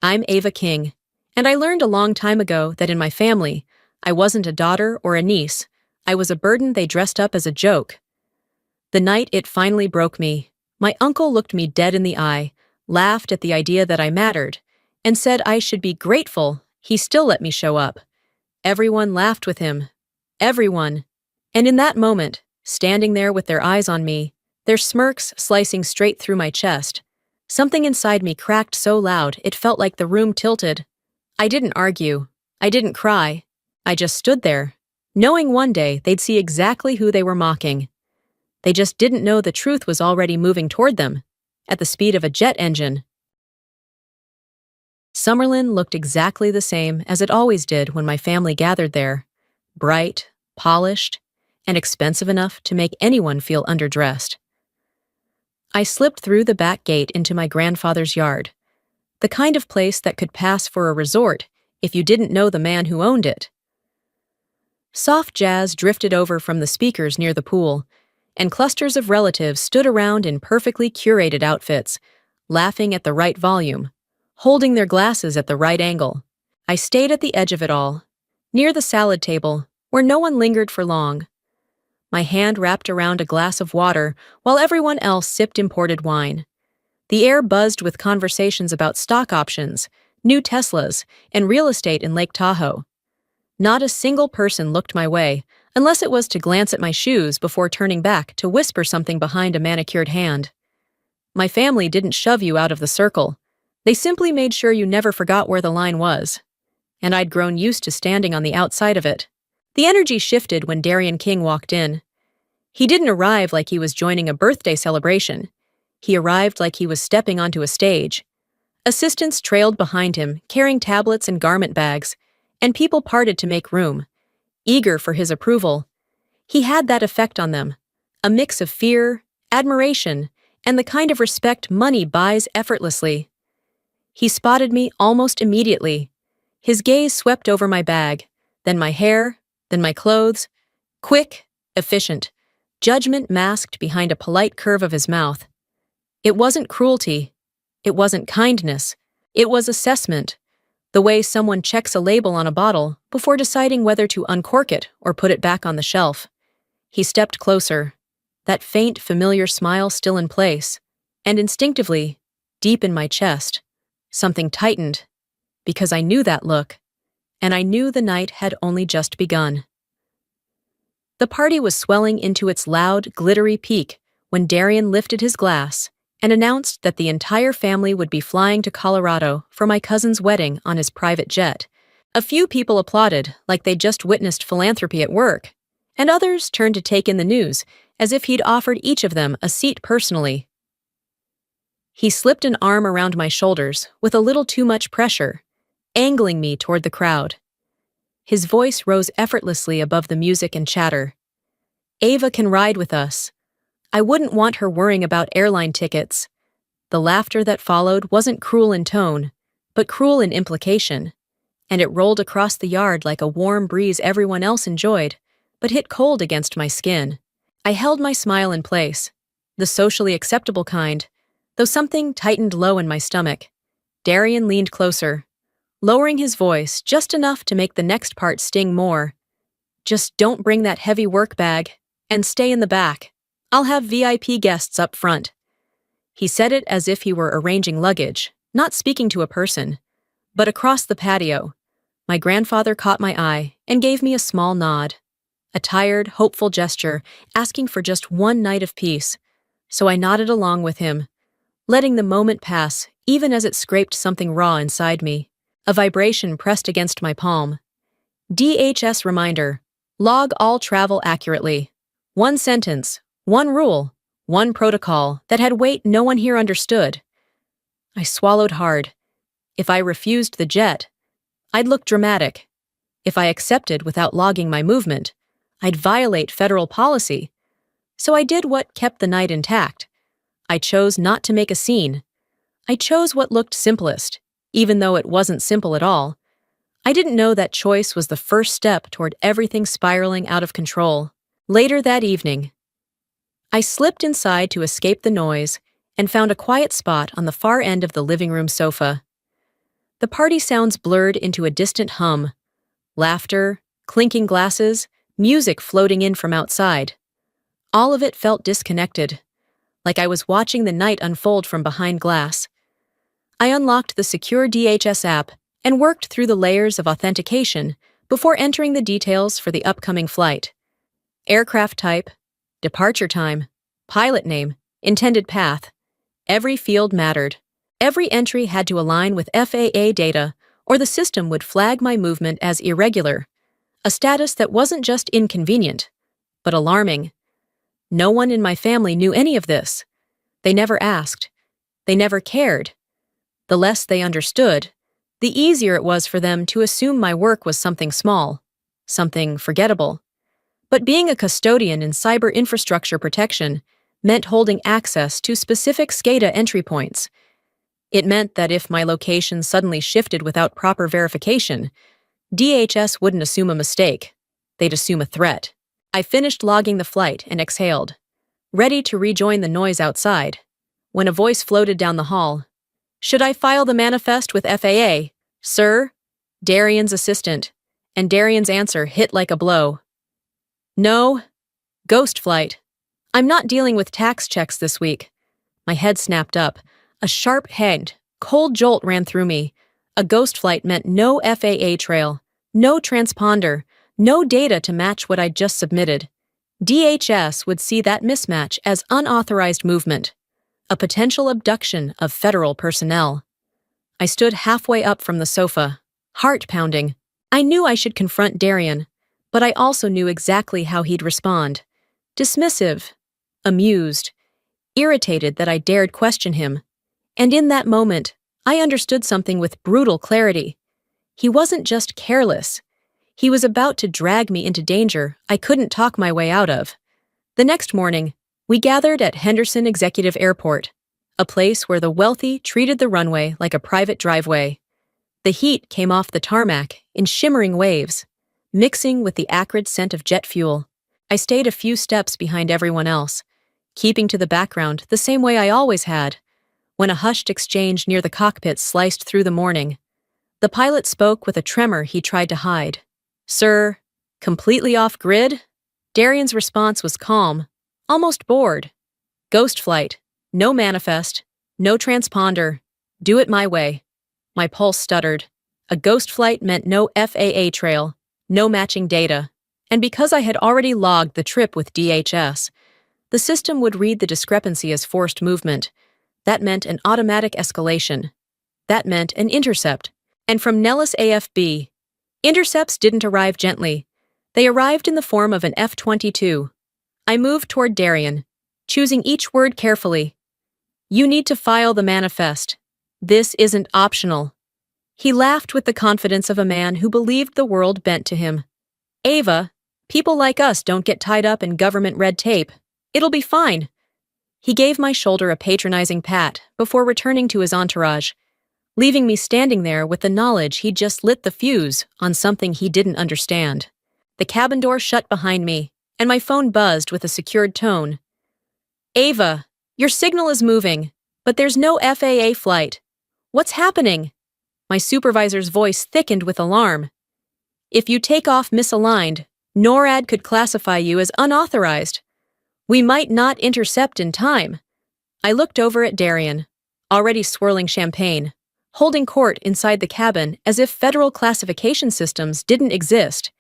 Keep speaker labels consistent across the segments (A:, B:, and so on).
A: I'm Ava King, and I learned a long time ago that in my family, I wasn't a daughter or a niece. I was a burden they dressed up as a joke. The night it finally broke me, my uncle looked me dead in the eye, laughed at the idea that I mattered, and said I should be grateful he still let me show up. Everyone laughed with him. Everyone. And in that moment, standing there with their eyes on me, their smirks slicing straight through my chest, something inside me cracked so loud it felt like the room tilted. I didn't argue. I didn't cry. I just stood there, knowing one day they'd see exactly who they were mocking. They just didn't know the truth was already moving toward them, at the speed of a jet engine. Summerlin looked exactly the same as it always did when my family gathered there, bright, polished, and expensive enough to make anyone feel underdressed. I slipped through the back gate into my grandfather's yard, the kind of place that could pass for a resort if you didn't know the man who owned it. Soft jazz drifted over from the speakers near the pool, and clusters of relatives stood around in perfectly curated outfits, laughing at the right volume, holding their glasses at the right angle. I stayed at the edge of it all, near the salad table, where no one lingered for long. My hand wrapped around a glass of water while everyone else sipped imported wine. The air buzzed with conversations about stock options, new Teslas, and real estate in Lake Tahoe. Not a single person looked my way, unless it was to glance at my shoes before turning back to whisper something behind a manicured hand. My family didn't shove you out of the circle. They simply made sure you never forgot where the line was. And I'd grown used to standing on the outside of it. The energy shifted when Darian King walked in. He didn't arrive like he was joining a birthday celebration. He arrived like he was stepping onto a stage. Assistants trailed behind him, carrying tablets and garment bags, and people parted to make room, eager for his approval. He had that effect on them, a mix of fear, admiration, and the kind of respect money buys effortlessly. He spotted me almost immediately. His gaze swept over my bag, then my hair, then my clothes. Quick, efficient, judgment masked behind a polite curve of his mouth. It wasn't cruelty. It wasn't kindness. It was assessment, the way someone checks a label on a bottle before deciding whether to uncork it or put it back on the shelf. He stepped closer, that faint, familiar smile still in place, and instinctively, deep in my chest, something tightened, because I knew that look, and I knew the night had only just begun. The party was swelling into its loud, glittery peak when Darian lifted his glass and announced that the entire family would be flying to Colorado for my cousin's wedding on his private jet. A few people applauded like they'd just witnessed philanthropy at work, and others turned to take in the news as if he'd offered each of them a seat personally. He slipped an arm around my shoulders with a little too much pressure, angling me toward the crowd. His voice rose effortlessly above the music and chatter. Ava can ride with us. I wouldn't want her worrying about airline tickets. The laughter that followed wasn't cruel in tone, but cruel in implication, and it rolled across the yard like a warm breeze everyone else enjoyed, but hit cold against my skin. I held my smile in place, the socially acceptable kind, though something tightened low in my stomach. Darian leaned closer, lowering his voice just enough to make the next part sting more. Just don't bring that heavy work bag, and stay in the back. I'll have VIP guests up front. He said it as if he were arranging luggage, not speaking to a person. But across the patio, my grandfather caught my eye and gave me a small nod. A tired, hopeful gesture, asking for just one night of peace. So I nodded along with him, letting the moment pass even as it scraped something raw inside me. A vibration pressed against my palm. DHS reminder: log all travel accurately. One sentence, one rule, one protocol that had weight no one here understood. I swallowed hard. If I refused the jet, I'd look dramatic. If I accepted without logging my movement, I'd violate federal policy. So I did what kept the night intact. I chose not to make a scene. I chose what looked simplest, even though it wasn't simple at all. I didn't know that choice was the first step toward everything spiraling out of control. Later that evening, I slipped inside to escape the noise and found a quiet spot on the far end of the living room sofa. The party sounds blurred into a distant hum. Laughter, clinking glasses, music floating in from outside. All of it felt disconnected, like I was watching the night unfold from behind glass. I unlocked the secure DHS app and worked through the layers of authentication before entering the details for the upcoming flight. Aircraft type, departure time, pilot name, intended path. Every field mattered. Every entry had to align with FAA data, or the system would flag my movement as irregular, a status that wasn't just inconvenient, but alarming. No one in my family knew any of this. They never asked. They never cared. The less they understood, the easier it was for them to assume my work was something small, something forgettable. But being a custodian in cyber infrastructure protection meant holding access to specific SCADA entry points. It meant that if my location suddenly shifted without proper verification, DHS wouldn't assume a mistake. They'd assume a threat. I finished logging the flight and exhaled, ready to rejoin the noise outside, when a voice floated down the hall. "Should I file the manifest with FAA, sir?" Darian's assistant, and Darian's answer hit like a blow. "No. Ghost flight. I'm not dealing with tax checks this week." My head snapped up. A sharp head, cold jolt ran through me. A ghost flight meant no FAA trail, no transponder, no data to match what I'd just submitted. DHS would see that mismatch as unauthorized movement, a potential abduction of federal personnel. I stood halfway up from the sofa, heart pounding. I knew I should confront Darian, but I also knew exactly how he'd respond. Dismissive, amused, irritated that I dared question him. And in that moment, I understood something with brutal clarity. He wasn't just careless. He was about to drag me into danger I couldn't talk my way out of. The next morning, we gathered at Henderson Executive Airport, a place where the wealthy treated the runway like a private driveway. The heat came off the tarmac in shimmering waves, mixing with the acrid scent of jet fuel. I stayed a few steps behind everyone else, keeping to the background the same way I always had. When a hushed exchange near the cockpit sliced through the morning, the pilot spoke with a tremor he tried to hide. "Sir, completely off grid?" Darian's response was calm, almost bored. "Ghost flight. No manifest. No transponder. Do it my way." My pulse stuttered. A ghost flight meant no FAA trail, no matching data. And because I had already logged the trip with DHS, the system would read the discrepancy as forced movement. That meant an automatic escalation. That meant an intercept. And from Nellis AFB, intercepts didn't arrive gently. They arrived in the form of an F-22. I moved toward Darian, choosing each word carefully. "You need to file the manifest. This isn't optional." He laughed with the confidence of a man who believed the world bent to him. "Ava, people like us don't get tied up in government red tape. It'll be fine." He gave my shoulder a patronizing pat before returning to his entourage, leaving me standing there with the knowledge he'd just lit the fuse on something he didn't understand. The cabin door shut behind me, and my phone buzzed with a secured tone. "Ava, your signal is moving, but there's no FAA flight. What's happening?" My supervisor's voice thickened with alarm. "If you take off misaligned, NORAD could classify you as unauthorized. We might not intercept in time." I looked over at Darian, already swirling champagne, holding court inside the cabin as if federal classification systems didn't exist.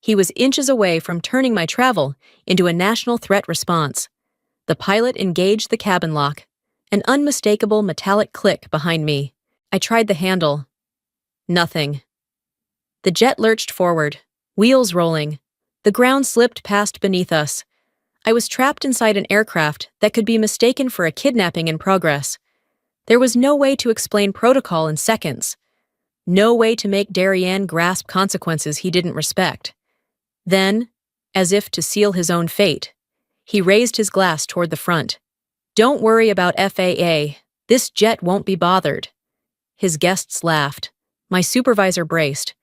A: He was inches away from turning my travel into a national threat response. The pilot engaged the cabin lock, an unmistakable metallic click behind me. I tried the handle. Nothing. The jet lurched forward, wheels rolling. The ground slipped past beneath us. I was trapped inside an aircraft that could be mistaken for a kidnapping in progress. There was no way to explain protocol in seconds. No way to make Darian grasp consequences he didn't respect. Then, as if to seal his own fate, he raised his glass toward the front. "Don't worry about FAA. This jet won't be bothered." His guests laughed. My supervisor braced,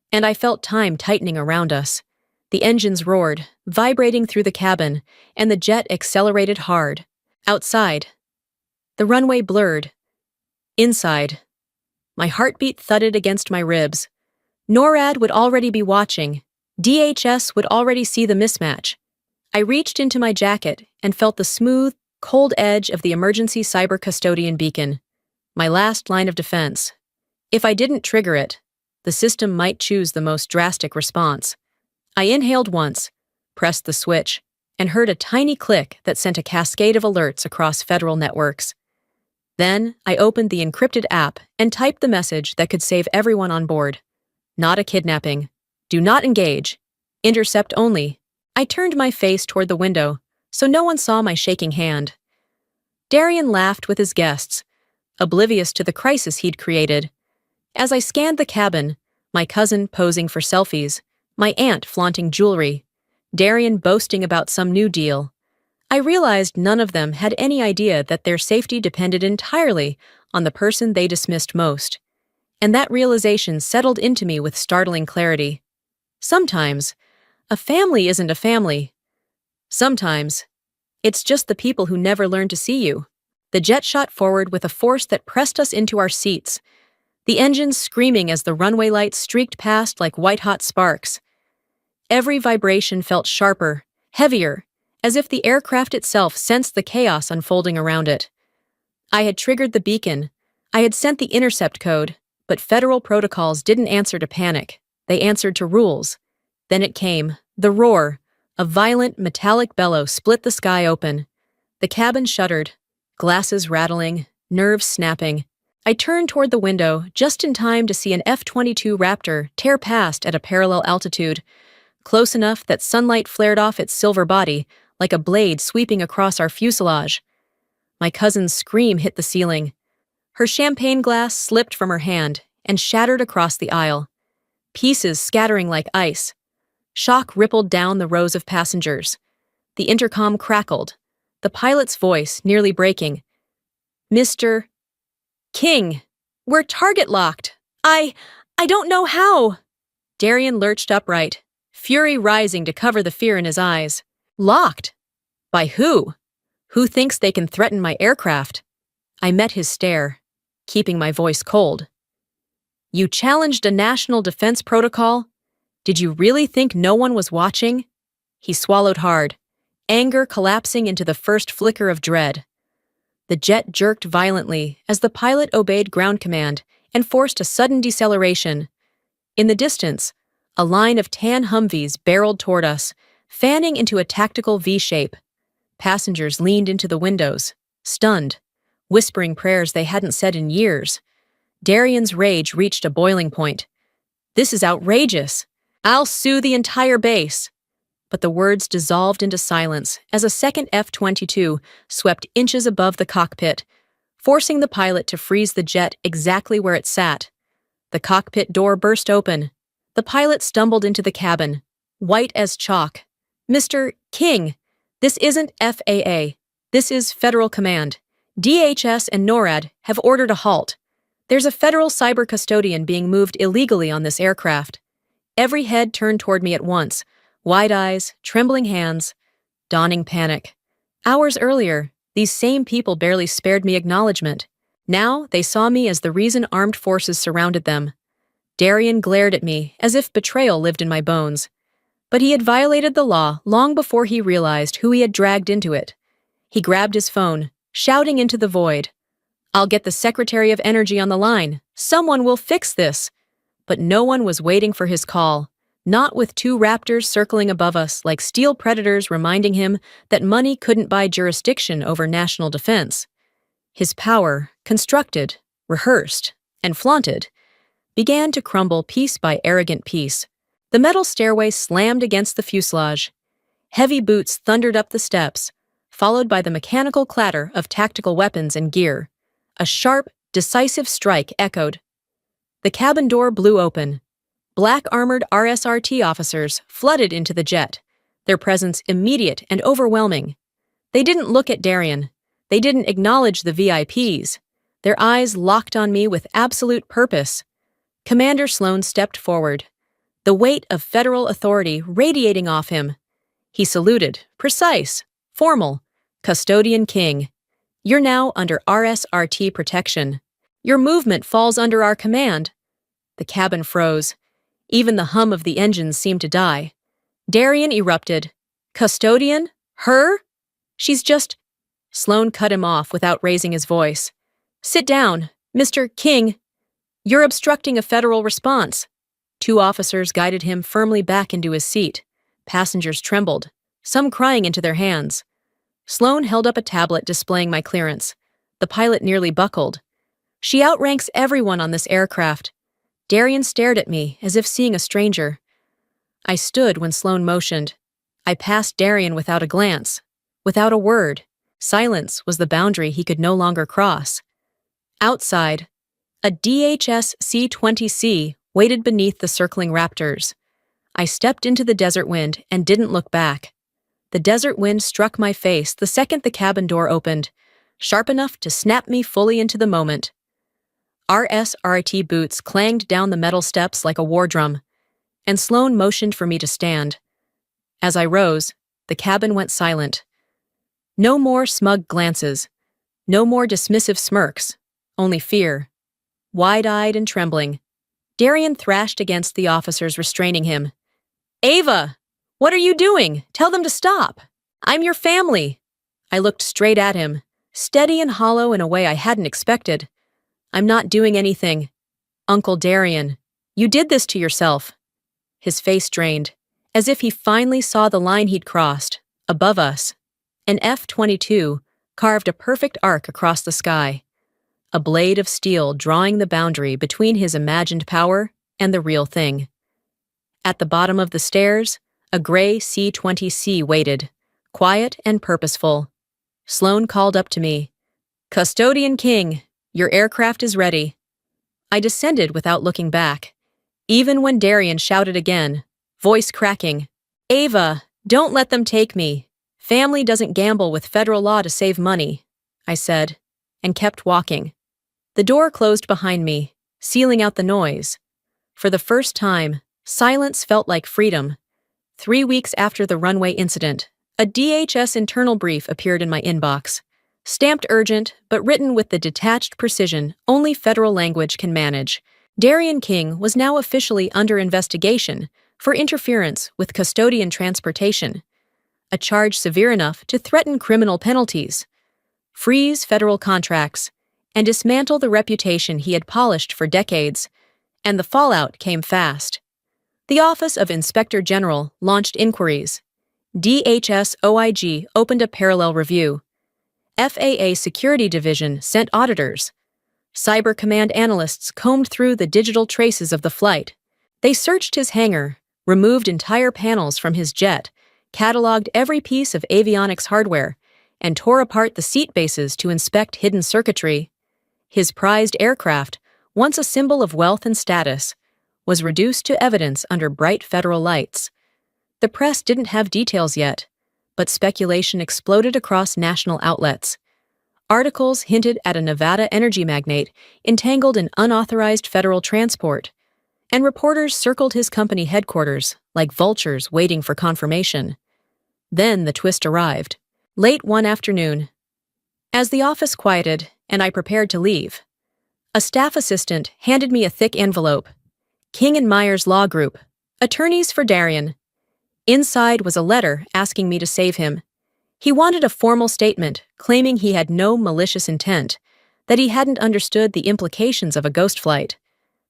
A: and I felt time tightening around us. The engines roared, vibrating through the cabin, and the jet accelerated hard. Outside, the runway blurred. Inside, My heartbeat thudded against my ribs. NORAD would already be watching. DHS would already see the mismatch. I reached into my jacket and felt the smooth, cold edge of the emergency cyber custodian beacon. My last line of defense. If I didn't trigger it, the system might choose the most drastic response. I inhaled once, pressed the switch, and heard a tiny click that sent a cascade of alerts across federal networks. Then, I opened the encrypted app and typed the message that could save everyone on board. Not a kidnapping. Do not engage. Intercept only. I turned my face toward the window, so no one saw my shaking hand. Darian laughed with his guests, oblivious to the crisis he'd created. As I scanned the cabin, my cousin posing for selfies, my aunt flaunting jewelry, Darian boasting about some new deal, I realized none of them had any idea that their safety depended entirely on the person they dismissed most. And that realization settled into me with startling clarity. Sometimes, a family isn't a family. Sometimes, it's just the people who never learn to see you. The jet shot forward with a force that pressed us into our seats, the engines screaming as the runway lights streaked past like white-hot sparks. Every vibration felt sharper, heavier, as if the aircraft itself sensed the chaos unfolding around it. I had triggered the beacon. I had sent the intercept code, but federal protocols didn't answer to panic. They answered to rules. Then it came, the roar. A violent, metallic bellow split the sky open. The cabin shuddered, glasses rattling, nerves snapping. I turned toward the window just in time to see an F-22 Raptor tear past at a parallel altitude, close enough that sunlight flared off its silver body like a blade sweeping across our fuselage. My cousin's scream hit the ceiling. Her champagne glass slipped from her hand and shattered across the aisle, pieces scattering like ice. Shock rippled down the rows of passengers. The intercom crackled, the pilot's voice nearly breaking. "Mr. King, we're target locked. I don't know how." Darian lurched upright, fury rising to cover the fear in his eyes. Locked? By who? Who thinks they can threaten my aircraft? I met his stare, keeping my voice cold. You challenged a national defense protocol? Did you really think no one was watching? He swallowed hard, anger collapsing into the first flicker of dread. The jet jerked violently as the pilot obeyed ground command and forced a sudden deceleration. In the distance, a line of tan Humvees barreled toward us, fanning into a tactical V-shape. Passengers leaned into the windows, stunned, whispering prayers they hadn't said in years. Darian's rage reached a boiling point. "This is outrageous. I'll sue the entire base." But the words dissolved into silence as a second F-22 swept inches above the cockpit, forcing the pilot to freeze the jet exactly where it sat. The cockpit door burst open. The pilot stumbled into the cabin, white as chalk. "Mr. King, this isn't FAA. This is Federal Command. DHS and NORAD have ordered a halt. There's a federal cyber custodian being moved illegally on this aircraft." Every head turned toward me at once, wide eyes, trembling hands, dawning panic. Hours earlier, these same people barely spared me acknowledgement. Now they saw me as the reason armed forces surrounded them. Darian glared at me as if betrayal lived in my bones. But he had violated the law long before he realized who he had dragged into it. He grabbed his phone, shouting into the void, "I'll get the Secretary of Energy on the line. Someone will fix this." But no one was waiting for his call, not with two Raptors circling above us like steel predators reminding him that money couldn't buy jurisdiction over national defense. His power, constructed, rehearsed, and flaunted, began to crumble piece by arrogant piece. The metal stairway slammed against the fuselage. Heavy boots thundered up the steps, followed by the mechanical clatter of tactical weapons and gear. A sharp, decisive strike echoed. The cabin door blew open. Black-armored RSRT officers flooded into the jet, their presence immediate and overwhelming. They didn't look at Darian. They didn't acknowledge the VIPs. Their eyes locked on me with absolute purpose. Commander Sloan stepped forward, the weight of federal authority radiating off him. He saluted, precise, formal. "Custodian King, you're now under RSRT protection. Your movement falls under our command. The cabin froze. Even the hum of the engines seemed to die. Darian erupted. Custodian? Her? She's just... Sloane cut him off without raising his voice. Sit down, Mr. King. You're obstructing a federal response. Two officers guided him firmly back into his seat. Passengers trembled, some crying into their hands. Sloane held up a tablet displaying my clearance. The pilot nearly buckled. She outranks everyone on this aircraft. Darian stared at me as if seeing a stranger. I stood when Sloane motioned. I passed Darian without a glance, without a word. Silence was the boundary he could no longer cross. Outside, a DHS C-20C waited beneath the circling Raptors. I stepped into the desert wind and didn't look back. The desert wind struck my face the second the cabin door opened, sharp enough to snap me fully into the moment. RSRT boots clanged down the metal steps like a war drum, and Sloane motioned for me to stand. As I rose, the cabin went silent. No more smug glances, no more dismissive smirks, only fear. Wide-eyed and trembling, Darian thrashed against the officers restraining him. Ava! What are you doing? Tell them to stop! I'm your family! I looked straight at him, steady and hollow in a way I hadn't expected. I'm not doing anything. Uncle Darian, you did this to yourself. His face drained, as if he finally saw the line he'd crossed, above us. An F-22 carved a perfect arc across the sky, a blade of steel drawing the boundary between his imagined power and the real thing. At the bottom of the stairs, a gray C-20C waited, quiet and purposeful. Sloane called up to me. Custodian King, your aircraft is ready. I descended without looking back, even when Darian shouted again, voice cracking. Ava, don't let them take me. Family doesn't gamble with federal law to save money, I said, and kept walking. The door closed behind me, sealing out the noise. For the first time, silence felt like freedom. 3 weeks after the runway incident, a DHS internal brief appeared in my inbox, stamped urgent but written with the detached precision only federal language can manage. Darian King was now officially under investigation for interference with custodian transportation, a charge severe enough to threaten criminal penalties, freeze federal contracts, and dismantle the reputation he had polished for decades, and the fallout came fast. The Office of Inspector General launched inquiries. DHS OIG opened a parallel review. FAA Security Division sent auditors. Cyber Command analysts combed through the digital traces of the flight. They searched his hangar, removed entire panels from his jet, cataloged every piece of avionics hardware, and tore apart the seat bases to inspect hidden circuitry. His prized aircraft, once a symbol of wealth and status, was reduced to evidence under bright federal lights. The press didn't have details yet, but speculation exploded across national outlets. Articles hinted at a Nevada energy magnate entangled in unauthorized federal transport, and reporters circled his company headquarters like vultures waiting for confirmation. Then the twist arrived, late one afternoon. As the office quieted and I prepared to leave, a staff assistant handed me a thick envelope. King & Myers Law Group, attorneys for Darian. Inside was a letter asking me to save him. He wanted a formal statement claiming he had no malicious intent, that he hadn't understood the implications of a ghost flight,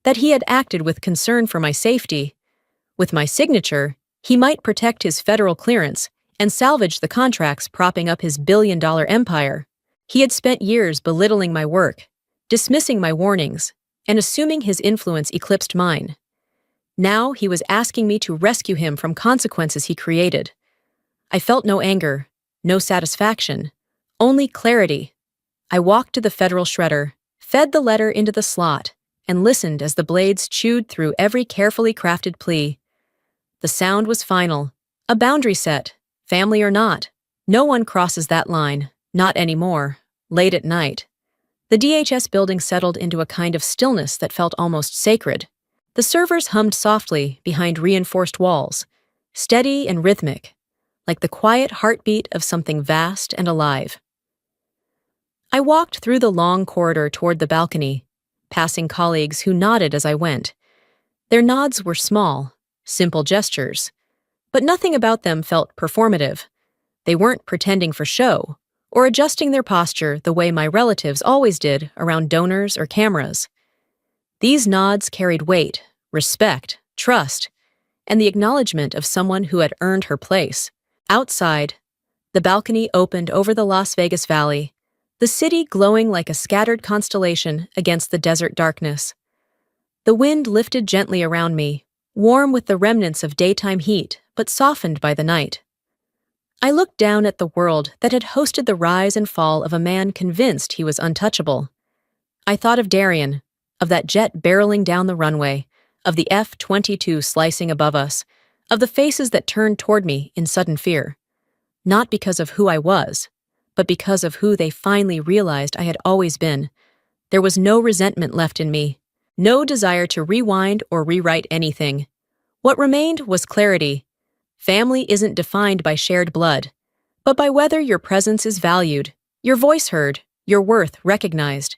A: that he had acted with concern for my safety. With my signature, he might protect his federal clearance and salvage the contracts propping up his billion-dollar empire. He had spent years belittling my work, dismissing my warnings, and assuming his influence eclipsed mine. Now he was asking me to rescue him from consequences he created. I felt no anger, no satisfaction, only clarity. I walked to the federal shredder, fed the letter into the slot, and listened as the blades chewed through every carefully crafted plea. The sound was final, a boundary set, family or not. No one crosses that line, not anymore, late at night. The DHS building settled into a kind of stillness that felt almost sacred. The servers hummed softly behind reinforced walls, steady and rhythmic, like the quiet heartbeat of something vast and alive. I walked through the long corridor toward the balcony. passing colleagues who nodded as I went. Their nods were small, simple gestures, but nothing about them felt performative. They weren't pretending for show or adjusting their posture the way my relatives always did around donors or cameras. These nods carried weight, respect, trust, and the acknowledgement of someone who had earned her place. Outside, the balcony opened over the Las Vegas Valley, the city glowing like a scattered constellation against the desert darkness. The wind lifted gently around me, warm with the remnants of daytime heat, but softened by the night. I looked down at the world that had hosted the rise and fall of a man convinced he was untouchable. I thought of Darian, of that jet barreling down the runway, of the F-22 slicing above us, of the faces that turned toward me in sudden fear. Not because of who I was, but because of who they finally realized I had always been. There was no resentment left in me, no desire to rewind or rewrite anything. What remained was clarity. Family isn't defined by shared blood, but by whether your presence is valued, your voice heard, your worth recognized.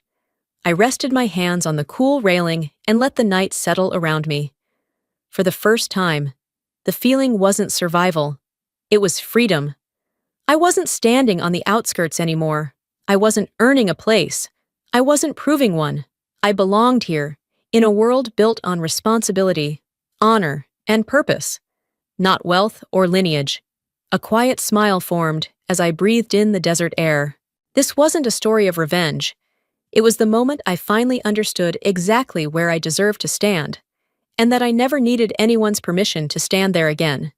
A: I rested my hands on the cool railing and let the night settle around me. For the first time, the feeling wasn't survival. It was freedom. I wasn't standing on the outskirts anymore. I wasn't earning a place. I wasn't proving one. I belonged here, in a world built on responsibility, honor, and purpose, not wealth or lineage. A quiet smile formed as I breathed in the desert air. This wasn't a story of revenge. It was the moment I finally understood exactly where I deserved to stand, and that I never needed anyone's permission to stand there again.